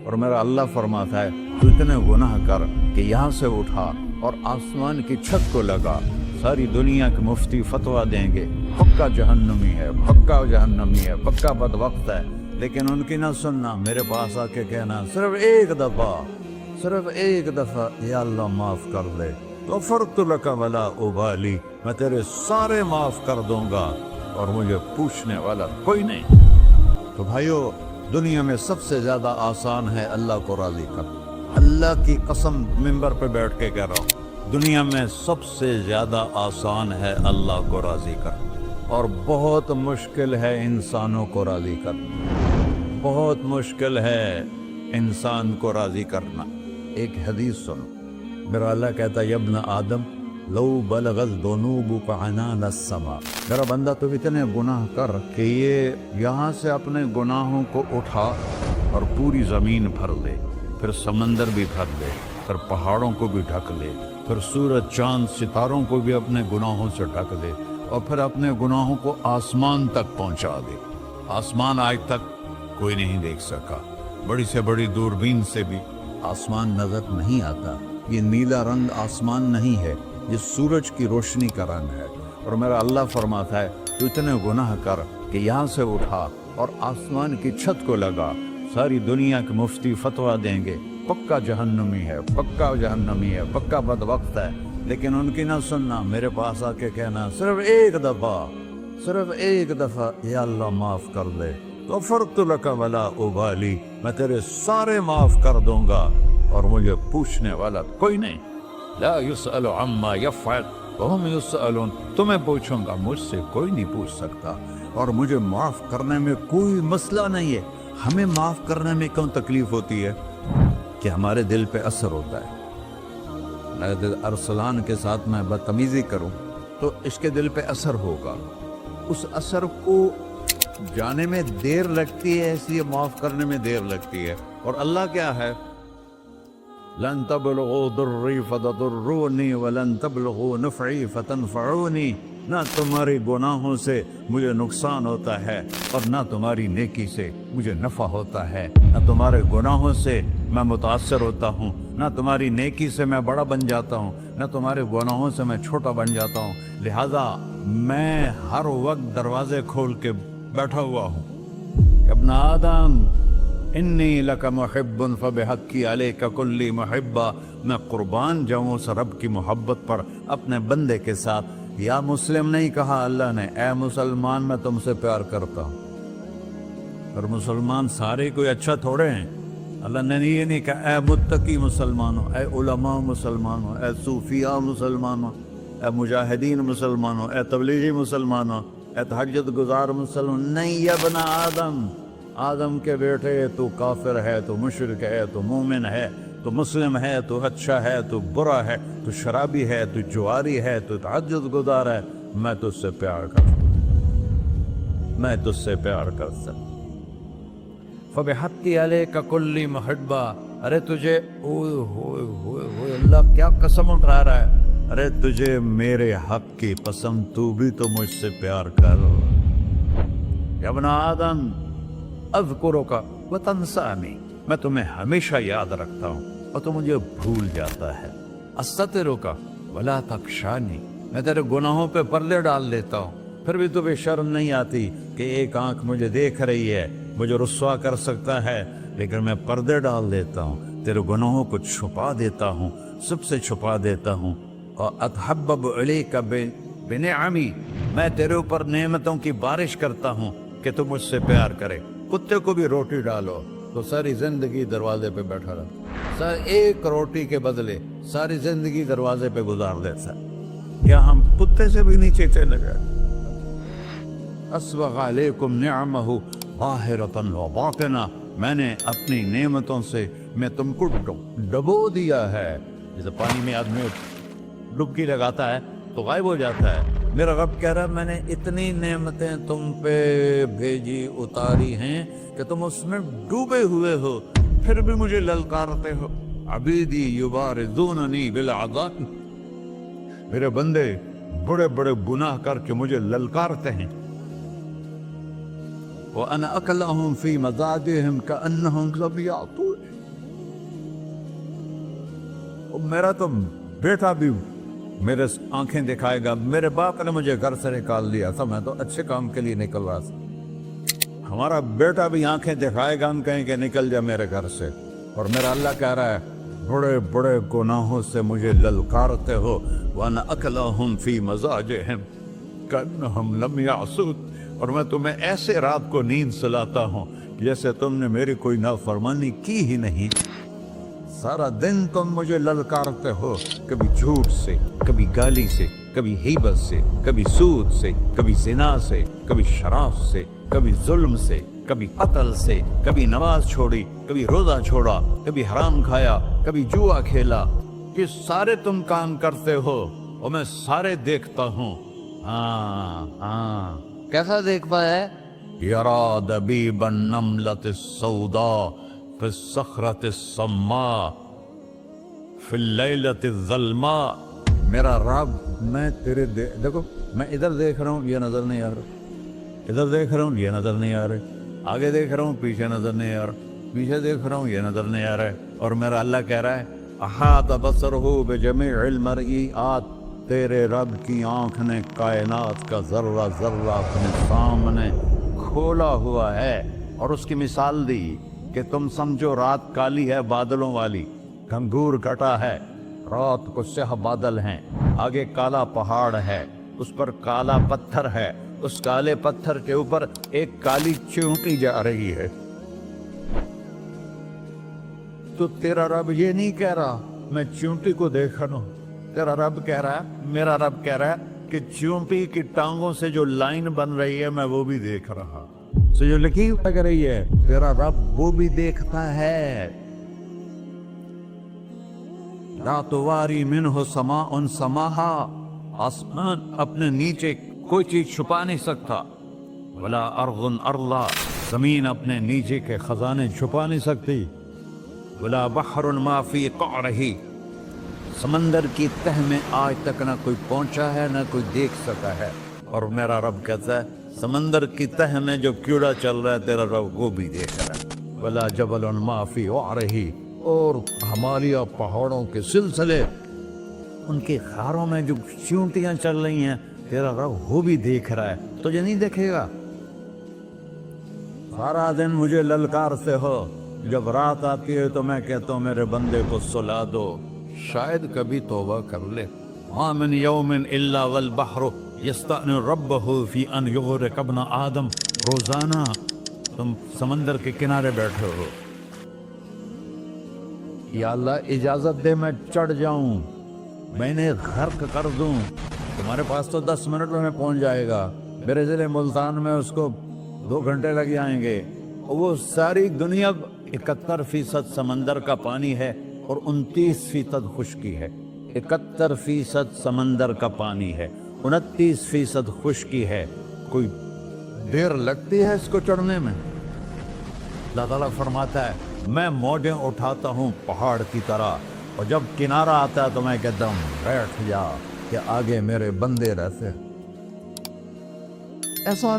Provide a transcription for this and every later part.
اور میرا اللہ فرماتا ہے تو اتنے گناہ کر کہ یہاں سے اٹھا اور آسمان کی چھت کو لگا، ساری دنیا کے مفتی فتویٰ دیں گے پکا جہنمی ہے، پکا جہنمی ہے، پکا بدبخت ہے، لیکن ان کی نہ سننا، میرے پاس آ کے کہنا صرف ایک دفعہ یا اللہ معاف کر دے، غفرت لک ولا ابالی، میں تیرے سارے معاف کر دوں گا اور مجھے پوچھنے والا کوئی نہیں۔ تو بھائیو، دنیا میں سب سے زیادہ آسان ہے اللہ کو راضی کر، اللہ کی قسم ممبر پہ بیٹھ کے کہہ رہا ہوں، دنیا میں سب سے زیادہ آسان ہے اللہ کو راضی کر، اور بہت مشکل ہے انسانوں کو راضی کرنا، بہت مشکل ہے انسان کو راضی کرنا۔ ایک حدیث سنو، میرا اللہ کہتا ہے یا ابن آدم لو بلغت ذنوبک عنان السماء، میرا بندہ تو اتنے گناہ کر کہ یہ یہاں سے اپنے گناہوں کو اٹھا اور پوری زمین بھر لے، پھر سمندر بھی بھر لے، پھر پہاڑوں کو بھی ڈھک لے، پھر سورج چاند ستاروں کو بھی اپنے گناہوں سے ڈھک لے، اور پھر اپنے گناہوں کو آسمان تک پہنچا دے۔ آسمان آج تک کوئی نہیں دیکھ سکا، بڑی سے بڑی دوربین سے بھی آسمان نظر نہیں آتا۔ یہ نیلا رنگ آسمان نہیں ہے، یہ سورج کی روشنی کا رنگ ہے۔ اور میرا اللہ فرماتا ہے تو اتنے گناہ کر کہ یہاں سے اٹھا اور آسمان کی چھت کو لگا، ساری دنیا کے مفتی فتویٰ دیں گے پکا جہنمی ہے، پکا جہنمی ہے، پکا بدبخت ہے، لیکن ان کی نہ سننا، میرے پاس آ کے کہنا صرف ایک دفعہ یا اللہ معاف کر دے، غفرت لک ولا ابالی، میں تیرے سارے معاف کر دوں گا اور مجھے پوچھنے والا کوئی نہیں۔ لا يسأل عما يفعل وهم يسألون، تمہیں پوچھوں گا، مجھ سے کوئی نہیں پوچھ سکتا، اور مجھے معاف کرنے میں کوئی مسئلہ نہیں ہے۔ ہمیں معاف کرنے میں کیوں تکلیف ہوتی ہے؟ کہ ہمارے دل پہ اثر ہوتا ہے۔ اگر ارسلان کے ساتھ میں بدتمیزی کروں تو اس کے دل پہ اثر ہوگا، اس اثر کو جانے میں دیر لگتی ہے، اس لیے معاف کرنے میں دیر لگتی ہے۔ اور اللہ کیا ہے؟ لن تبلغوا ضرری فتضرونی ولن تبلغوا نفعی فتنفعونی، نہ تمہاری گناہوں سے مجھے نقصان ہوتا ہے اور نہ تمہاری نیکی سے مجھے نفع ہوتا ہے، نہ تمہارے گناہوں سے میں متاثر ہوتا ہوں، نہ تمہاری نیکی سے میں بڑا بن جاتا ہوں، نہ تمہارے گناہوں سے میں چھوٹا بن جاتا ہوں، لہذا میں ہر وقت دروازے کھول کے بیٹھا ہوا ہوں۔ ابن آدم انی لک محب فبحقی علیک کلی محبہ، میں قربان جاؤں اس رب کی محبت پر اپنے بندے کے ساتھ۔ یا مسلم نہیں کہا اللہ نے، اے مسلمان میں تم سے پیار کرتا ہوں۔ اور مسلمان سارے کوئی اچھا تھوڑے ہیں، اللہ نے یہ نہیں کہا اے متقی مسلمانوں، اے علماء مسلمانوں، اے صوفیاء مسلمانوں، اے مجاہدین مسلمانوں، اے تبلیغی مسلمانوں، اے تہجد گزار مسلمان، نہیں یا ابن آدم، آدم کے بیٹے، تو کافر ہے، تو مشرک ہے، تو مومن ہے، تو مسلم ہے، تو اچھا ہے، تو برا ہے، تو شرابی ہے، تو جواری ہے، تو تہجد گزار ہے، میں تجھ سے پیار کرتا ہوں، میں تجھ سے پیار کرتا ہوں۔ فبحقی علیک کلی محبہ، ارے تجھے اوئے ہوئے ہوئے ہوئے، اللہ کیا قسم اٹھا رہا ہے، ارے تجھے میرے حق کی قسم، تو بھی تو مجھ سے پیار کر۔ یا ابن آدم اذکرک وتنسانی، میں تمہیں ہمیشہ یاد رکھتا ہوں اور تو مجھے بھول جاتا ہے۔ استترک ولا تخشانی، میں تیرے گناہوں پہ پردے ڈال دیتا ہوں، پھر بھی تمہیں شرم نہیں آتی کہ ایک آنکھ مجھے دیکھ رہی ہے، مجھے رسوا کر سکتا ہے، لیکن میں پردے ڈال دیتا ہوں، تیرے گناہوں کو چھپا دیتا ہوں، سب سے چھپا دیتا ہوں۔ اور اتحبب الیک بنعمی، میں تیرے اوپر نعمتوں کی بارش کرتا ہوں کہ تم مجھ سے پیار کرے۔ کتے کو بھی روٹی ڈالو تو ساری زندگی دروازے پہ بیٹھا رہا، ایک روٹی کے بدلے ساری زندگی دروازے پہ گزار دیتا ہے۔ کیا ہم کتے سے بھی نیچے چلے گئے؟ اسبغ علیکم نعمہ ظاہرۃ و باطنہ، میں نے اپنی نعمتوں سے میں تم کو ڈبو دیا ہے، جیسے پانی میں آدمی ڈبکی لگاتا ہے تو غائب ہو جاتا ہے۔ میرا رب کہہ رہا ہے میں نے اتنی نعمتیں تم پہ بھیجی، اتاری ہیں کہ تم اس میں ڈوبے ہوئے ہو، پھر بھی مجھے للکارتے ہو۔ عبیدی یبارزوننی بالعذاب، میرے بندے بڑے بڑے گناہ کر کے مجھے للکارتے ہیں۔ وَأَنَا أَكْلَهُمْ فِي مَزَاجِهِمْ كَأَنَّهُمْ ظَبِيَّةٌ، میرا تو بیٹا بھی میرے آنکھیں دکھائے گا. میرے باپ نے مجھے گھر سے نکال دیا تھا, میں تو اچھے کام کے لیے نکل رہا تھا. ہمارا بیٹا بھی آنکھیں دکھائے گا, ہم کہیں کہ نکل جا میرے گھر سے. اور میرا اللہ کہہ رہا ہے بڑے بڑے گناہوں سے مجھے للکارتے ہو. وَأَنَا أَكْلَهُمْ فِي مَزَاجِهِمْ كَأَنَّهُمْ لَمْ يَعْصُونِ. اور میں تمہیں ایسے رات کو نیند سلاتا ہوں جیسے تم نے میری کوئی نافرمانی کی ہی نہیں. سارا دن تم مجھے للکارتے ہو, کبھی جھوٹ سے, کبھی گالی سے, کبھی غیبت سے, کبھی سود سے, کبھی زنا سے, کبھی شراب سے, کبھی ظلم سے, کبھی قتل سے, کبھی نماز چھوڑی, کبھی روزہ چھوڑا, کبھی حرام کھایا, کبھی جوا کھیلا. یہ سارے تم کام کرتے ہو اور میں سارے دیکھتا ہوں. کیسا دیکھ پایا ہے؟ یرا دبیب النملۃ السوداء فی الصخرۃ الصماء فی اللیلۃ الظلماء. میرا رب میں تیرے دیکھو, میں ادھر دیکھ رہا ہوں یہ نظر نہیں آ رہا, ادھر دیکھ رہا ہوں یہ نظر نہیں آ رہے, آگے دیکھ رہا ہوں پیچھے نظر نہیں آ رہا, پیچھے دیکھ رہا ہوں یہ نظر نہیں آ رہا ہے. اور میرا اللہ کہہ رہا ہے احاط بصرہ بجمیع المرئیات. تیرے رب کی آنکھ نے کائنات کا ذرہ ذرہ اپنے سامنے کھولا ہوا ہے. اور اس کی مثال دی کہ تم سمجھو رات کالی ہے بادلوں والی, گھنگور گٹا ہے, رات کو سیاہ بادل ہیں, آگے کالا پہاڑ ہے, اس پر کالا پتھر ہے, اس کالے پتھر کے اوپر ایک کالی چیونٹی جا رہی ہے. تو تیرا رب یہ نہیں کہہ رہا میں چیونٹی کو دیکھ رہا ہوں, تیرا رب کہہ رہا ہے, میرا رب کہہ رہا ہے کہ چیونٹی کی ٹانگوں سے جو لائن بن رہی ہے میں وہ بھی دیکھ رہا. سے جو لکیر لگ رہی ہے تیرا رب وہ بھی دیکھتا ہے. لا تواری منہ سماء سماہا. آسمان اپنے نیچے کوئی چیز چھپا نہیں سکتا. ولا ارض ارضا. زمین اپنے نیچے کے خزانے چھپا نہیں سکتی. ولا بحر ما فی قعرہ. سمندر کی تہ میں آج تک نہ کوئی پہنچا ہے نہ کوئی دیکھ سکا ہے. اور میرا رب کہتا ہے سمندر کی تہ میں جو کیڑا چل رہا ہے تیرا رب وہ بھی دیکھ رہا ہے. ولا جبل ما فی وعرہ. اور ہمالیہ پہاڑوں کے سلسلے, ان کے خاروں میں جو چیونٹیاں چل رہی ہیں تیرا رب وہ بھی دیکھ رہا ہے. تجھے نہیں دیکھے گا؟ سارا دن مجھے للکارتے ہو, جب رات آتی ہے تو میں کہتا ہوں میرے بندے کو سلا دو, شاید کبھی توبہ کر لے. ما من یوم الا والبحر یستأن ربہ فی ان یغرق ابن آدم. روزانہ تم سمندر کے کنارے بیٹھے ہو, یا اللہ اجازت دے میں چڑھ جاؤں, میں نے غرق کر دوں. تمہارے پاس تو 10 منٹ میں پہنچ جائے گا, میرے ضلع ملتان میں اس کو 2 گھنٹے لگ جائیں گے. وہ ساری دنیا 71% سمندر کا پانی ہے اور 29% خشکی ہے. 71% سمندر کا پانی ہے, 29% خشکی ہے. کوئی دیر لگتی ہے اس کو چڑھنے میں؟ اللہ تعالیٰ فرماتا ہے میں موجیں اٹھاتا ہوں پہاڑ کی طرح, اور جب کنارہ آتا ہے تو میں کہتا ہوں بیٹھ جا کہ آگے میرے بندے رہتے. ایسا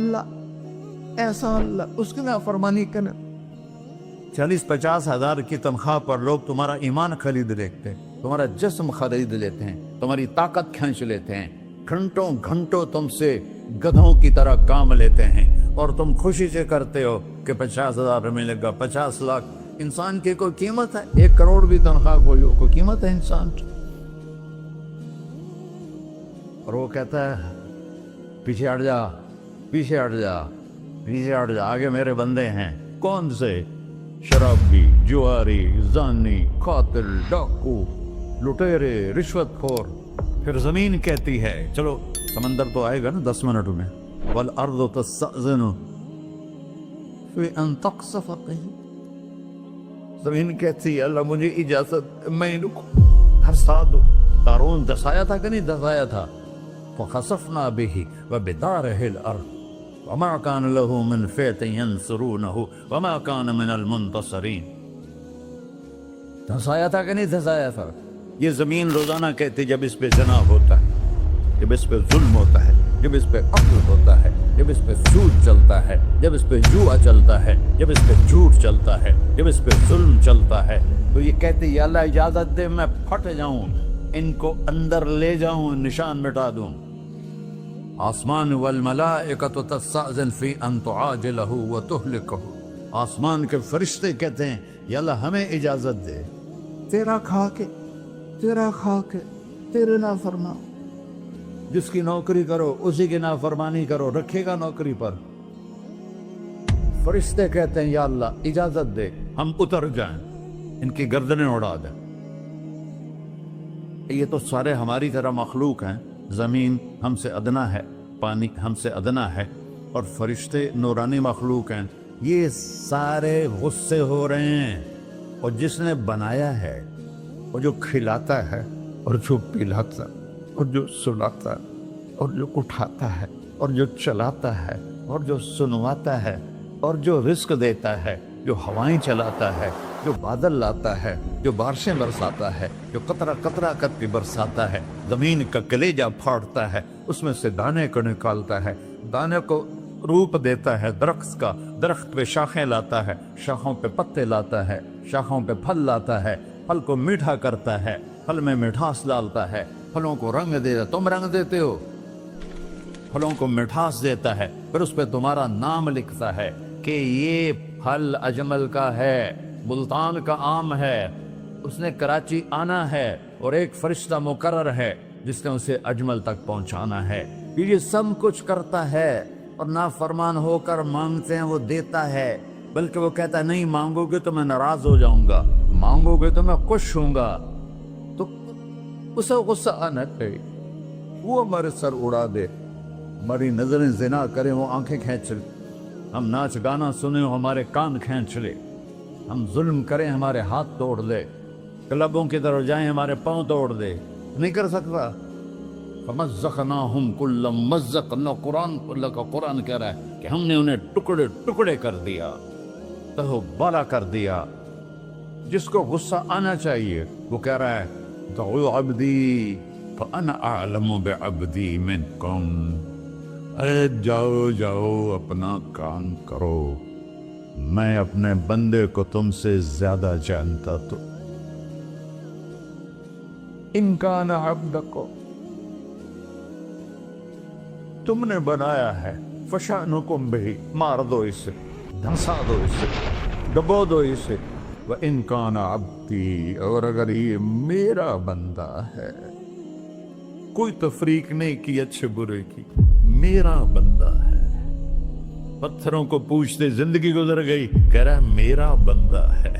اللہ اس کی نافرمانی کرے. 40-50 ہزار کی تنخواہ پر لوگ تمہارا ایمان خرید لیتے ہیں, تمہارا جسم خرید لیتے ہیں, تمہاری طاقت کھینچ لیتے ہیں, گھنٹوں گھنٹوں تم سے گدھوں کی طرح کام لیتے ہیں, اور تم خوشی سے کرتے ہو کہ 50,000 ملے گا, 50 لاکھ. انسان کی کوئی قیمت ہے؟ 1 کروڑ بھی تنخواہ کوئی قیمت ہے انسان کی؟ اور وہ کہتا ہے پیچھے ہٹ جا, پیچھے ہٹ جا, پیچھے ہٹ جا, آگے میرے بندے ہیں. کون سے؟ شرابی, جواری, زانی, قاتل, ڈاکو, لٹیرے, رشوت خور. پھر زمین کہتی ہے چلو سمندر تو آئے گا نا 10 منٹ میں. والارض تستأذن فی ان تقصف قیل. زمین کہتی ہے اللہ مجھے اجازت, میں ان کو ہنسا دو. قارون دسایا تھا کہ نہیں دسایا تھا؟ فخسفنا به وبداره الارض وما كان له من فئة ينصرونه وما كان من المنتصرين. دھسایا تھا کہ نہیں دھسایا تھا؟ یہ زمین روزانہ کہتی جب اس پہ زنا ہوتا ہے, جب اس پہ ظلم ہوتا ہے, جب اس پہ قتل ہوتا ہے, جب اس پہ سود چلتا ہے، جب اس پہ جوا چلتا ہے، جب اس پہ جھوٹ چلتا ہے، جب اس پہ ظلم چلتا ہے، تو یہ کہتے یا اللہ اجازت دے میں پھٹ جاؤں، ان کو اندر لے جاؤں، نشان مٹا دوں۔ آسمان والملائکۃ تستأذن فی ان تعاجلہ وتہلکہ، آسمان کے فرشتے کہتے ہیں یا اللہ ہمیں اجازت دے، تیرا کھا کے تیرے نافرمان، جس کی نوکری کرو اسی کی نافرمانی کرو، رکھے گا نوکری پر۔ فرشتے کہتے ہیں یا اللہ اجازت دے ہم اتر جائیں، ان کی گردنیں اڑا دیں۔ یہ تو سارے ہماری طرح مخلوق ہیں، زمین ہم سے ادنا ہے، پانی ہم سے ادنا ہے، اور فرشتے نورانی مخلوق ہیں، یہ سارے غصے ہو رہے ہیں۔ اور جس نے بنایا ہے، اور جو کھلاتا ہے، اور جو پلاتا، اور جو سلاتا، اور جو اٹھاتا ہے، اور جو چلاتا ہے، اور جو سنواتا ہے، اور جو رزق دیتا ہے، جو ہوائیں چلاتا ہے، جو بادل لاتا ہے، جو بارشیں برساتا ہے، جو قطرہ قطرہ کر کے برساتا ہے، زمین کا کلیجہ پھاڑتا ہے، اس میں سے دانے کو نکالتا ہے، دانے کو روپ دیتا ہے درخت کا، درخت پہ شاخیں لاتا ہے، شاخوں پہ پتے لاتا ہے، شاخوں پہ پھل لاتا ہے، پھل کو میٹھا کرتا ہے، پھل میں مٹھاس ڈالتا ہے، پھلوں کو رنگ دیتا، تم رنگ دیتے ہو، پھلوں کو مٹھاس دیتا ہے، پھر اس پہ تمہارا نام لکھتا ہے کہ یہ پھل اجمل کا ہے، ملتان کا آم ہے، اس نے کراچی آنا ہے، اور ایک فرشتہ مقرر ہے جس نے اسے اجمل تک پہنچانا ہے۔ یہ سب کچھ کرتا ہے، اور نافرمان ہو کر مانگتے ہیں وہ دیتا ہے، بلکہ وہ کہتا ہے نہیں مانگو گے تو میں ناراض ہو جاؤں گا، مانگو گے تو میں خوش ہوں گا۔ تو اسے غصہ آنا چاہیے، وہ ہمارے سر اڑا دے، ہماری نظریں زنا کریں وہ آنکھیں کھینچ لے، ہم ناچ گانا سنیں وہ ہمارے کان کھینچ لے، ہم ظلم کریں ہمارے ہاتھ توڑ دے، کلبوں کی طرف جائیں ہمارے پاؤں توڑ دے، نہیں کر سکتا۔ فَمَزَّقْنَاهُمْ كُلَّ مُمَزَّقٍ، اللہ کا قرآن کہہ رہا ہے کہ ہم نے انہیں ٹکڑے ٹکڑے کر دیا، تہو بالا کر دیا۔ جس کو غصہ آنا چاہیے وہ کہہ رہا ہے دعوا عبدی فانا اعلم بعبدی منکم، اے جاؤ جاؤ اپنا کام کرو، میں اپنے بندے کو تم سے زیادہ جانتا۔ تو ان کان عبدکو، تم نے بنایا ہے، فشانکم بہی، مار دو اسے، دھنسا دو اسے، دبو دو اسے، وَإِن كَانَ عَبْدِي، اور اگر یہ میرا بندہ ہے، کوئی تفریق نہیں کی اچھے برے کی، میرا بندہ ہے۔ پتھروں کو پوچھتے زندگی گزر گئی، کہہ رہا ہے میرا بندہ ہے۔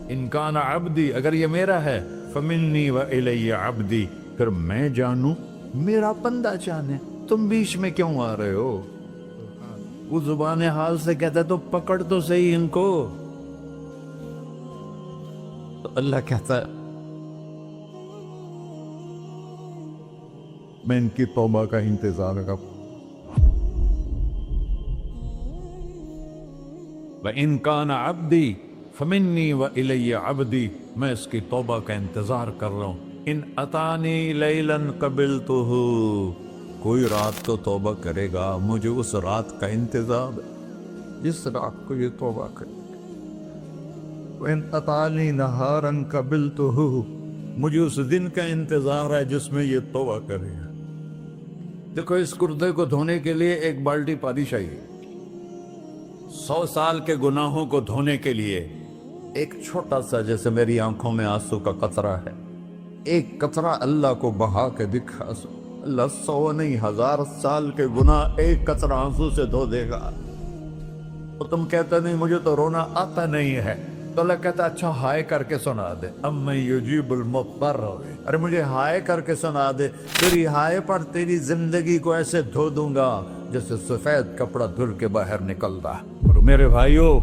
ان کان عبدی، اگر یہ میرا ہے، فمنی وإلی عبدی، پھر میں جانوں میرا بندہ جانے، تم بیچ میں کیوں آ رہے ہو؟ وہ زبان حال سے کہتا ہے تو پکڑ تو صحیح ان کو۔ تو اللہ کہتا ہے میں ان کی توبہ کا انتظار کروں۔ وَإِن كَانَ عَبْدِي فَمِنِّي وَإِلَيَّ عَبْدِي، میں اس کی توبہ کا انتظار کر رہا ہوں۔ ان اتانی لیلاً قبلتہ، کوئی رات تو توبہ کرے گا، مجھے اس رات کا انتظار ہے جس رات کو یہ توبہ کرے گا۔ وَإِنْ أَطَانِي نَهَارًا قَبِلْتُهُ، مجھے اس دن کا انتظار ہے جس میں یہ توبہ کرے گا۔ دیکھو اس کردے کو دھونے کے لیے ایک بالٹی پانی چاہیے، 100 سال کے گناہوں کو دھونے کے لیے ایک چھوٹا سا، جیسے میری آنکھوں میں آنسو کا قطرہ ہے، ایک قطرہ اللہ کو بہا کے دکھا، اللہ 100 نہیں 1000 سال کے گناہ ایک قطرہ آنسو سے دھو دے گا۔ تو تم کہتے نہیں مجھے تو رونا آتا نہیں ہے، تو اللہ کہتا اچھا ہائے کر کے سنا دے، اَمَّن یُجِیبُ الْمُضْطَرَّ، ارے مجھے ہائے کر کے سنا دے، تیری ہائے پر تیری زندگی کو ایسے دھو دوں گا جیسے سفید کپڑا دھل کے باہر نکلتا۔ اور میرے بھائیو،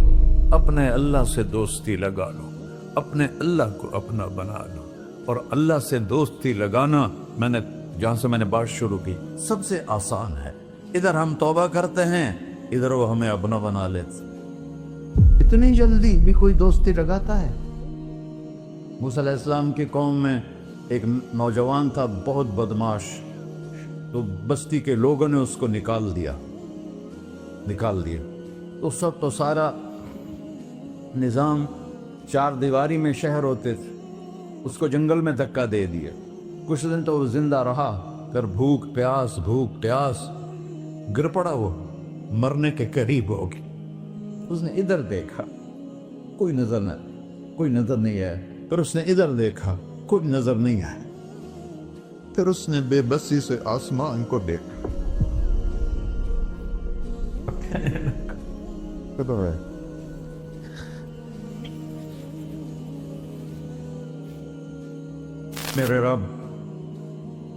اپنے اللہ سے دوستی لگا لو، اپنے اللہ کو اپنا بنا لو۔ اور اللہ سے دوستی لگانا، جہاں سے میں نے بات شروع کی، سب سے آسان ہے۔ ادھر ہم توبہ کرتے ہیں، ادھر وہ ہمیں اپنا بنا لیتے۔ اتنی جلدی بھی کوئی دوستی لگاتا ہے؟ موسیٰ علیہ السلام کی قوم میں ایک نوجوان تھا بہت بدماش، تو بستی کے لوگوں نے اس کو نکال دیا، نکال دیا۔ اس وقت تو سارا نظام 4 دیواری میں شہر ہوتے تھے، اس کو جنگل میں دھکا دے دیا۔ کچھ دن تو وہ زندہ رہا، پھر بھوک پیاس گر پڑا، وہ مرنے کے قریب ہو گیا۔ اس نے ادھر دیکھا، کوئی نظر نہیں آیا۔ پھر اس نے ادھر دیکھا، کوئی نظر نہیں آیا۔ پھر اس نے بے بسی سے آسمان کو دیکھا۔ میرے رب،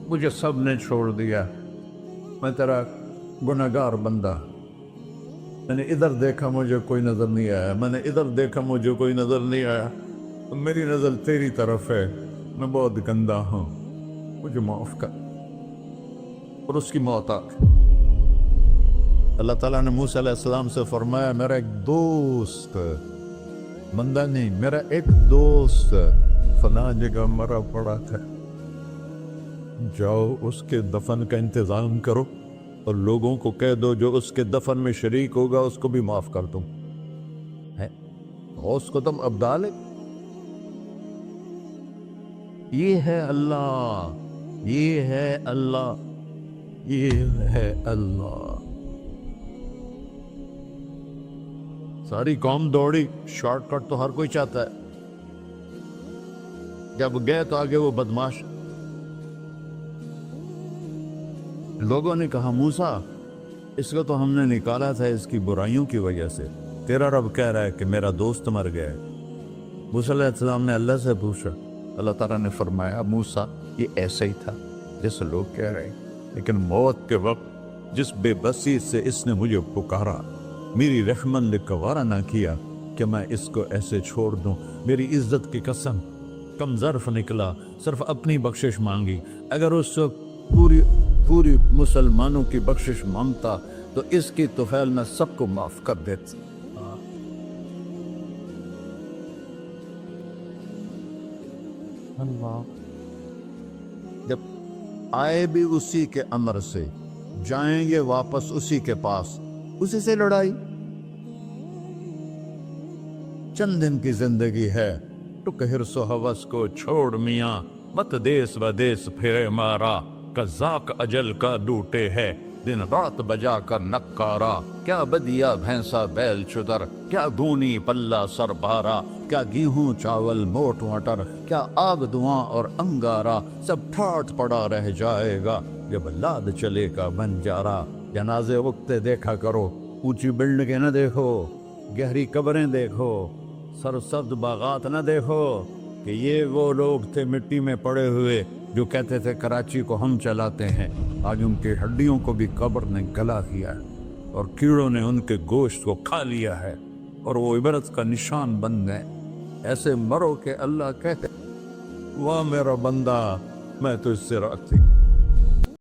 مجھے سب نے چھوڑ دیا، میں تیرا گنہگار بندہ۔ میں نے ادھر دیکھا، مجھے کوئی نظر نہیں آیا، میں نے ادھر دیکھا، مجھے کوئی نظر نہیں آیا۔ میری نظر تیری طرف ہے، میں بہت گندا ہوں، مجھے معاف کر۔ اور اس کی موت آ گئی۔ اللہ تعالیٰ نے موسیٰ علیہ السلام سے فرمایا، میرا ایک دوست، بندہ نہیں، میرا ایک دوست فلاں جگہ مرا پڑا تھا، جاؤ اس کے دفن کا انتظام کرو اور لوگوں کو کہہ دو جو اس کے دفن میں شریک ہوگا اس کو بھی معاف کر دوں۔ اس کو تم ابدال ہے۔ یہ ہے اللہ، یہ ہے اللہ، یہ ہے اللہ۔ ساری قوم دوڑی، شارٹ کٹ تو ہر کوئی چاہتا ہے۔ جب گئے تو آگے وہ بدماش، لوگوں نے کہا موسیٰ اس کو تو ہم نے نکالا تھا اس کی برائیوں کی وجہ سے، تیرا رب کہہ رہا ہے کہ میرا دوست مر گیا ہے۔ موسیٰ علیہ السلام نے اللہ سے پوچھا، اللہ تعالیٰ نے فرمایا موسیٰ یہ ایسا ہی تھا جیسے لوگ کہہ رہے ہیں، لیکن موت کے وقت جس بے بسی سے اس نے مجھے پکارا، میری رحمت نے گوارا نہ کیا کہ میں اس کو ایسے چھوڑ دوں۔ میری عزت کی قسم، کم ظرف نکلا، صرف اپنی بخشش مانگی۔ اگر اس وقت پوری مسلمانوں کی بخشش مانگتا تو اس کی طفیل میں سب کو معاف کر دیتا۔ جب آئے بھی اسی کے امر سے، جائیں گے واپس اسی کے پاس، اسی سے لڑائی۔ چند دن کی زندگی ہے، ٹک حرص و ہوس کو چھوڑ میاں، مت دیس و دیس پھرے مارا، قذاق اجل کا ڈوٹے ہے، دن رات بجا کر نکارا، کیا بدیا بھینسا بیل چدر، کیا گونی پلہ سر بارا، کیا گیہوں چاول موٹ مٹر، کیا آگ دھواں اور انگارا، سب ٹھاٹ پڑا رہ جائے گا جب لاد چلے گا بنجارا۔ جنازے وقتے دیکھا کرو، اونچی بلڈنگیں نہ دیکھو، گہری قبریں دیکھو، سرسبز باغات نہ دیکھو کہ یہ وہ لوگ تھے مٹی میں پڑے ہوئے جو کہتے تھے کراچی کو ہم چلاتے ہیں۔ آج ان کی ہڈیوں کو بھی قبر نے گلا دیا ہے اور کیڑوں نے ان کے گوشت کو کھا لیا ہے اور وہ عبرت کا نشان بن گئے۔ ایسے مرو کہ اللہ کہتے واہ میرا بندہ، میں تو اس سے راضی